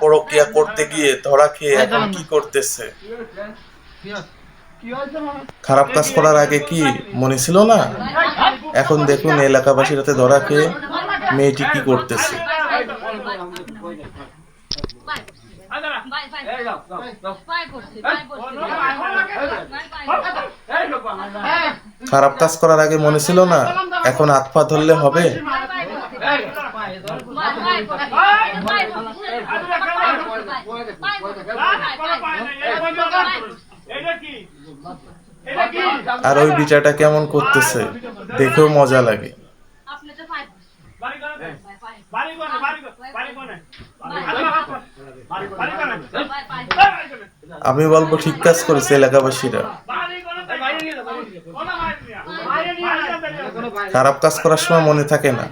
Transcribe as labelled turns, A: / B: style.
A: পরকিয়া করতে গিয়ে ধরা খেয়ে এখন কি করতেছে? খারাপ কাজ করার আগে কি মনে ছিল না? এখন দেখুন এলাকাবাসীর হাতে ধরা খেয়ে মেয়েটি কি করতেছে। খারাপ কাজ করার আগে মনে ছিল না, এখন হাত পা ধরলে হবে? আর ওই বিচারটা কেমন করতেছে, দেখেও মজা লাগে। আমি বলবো ঠিক কাজ করেছে এলাকাবাসীরা। খারাপ কাজ করার সময় মনে থাকে না।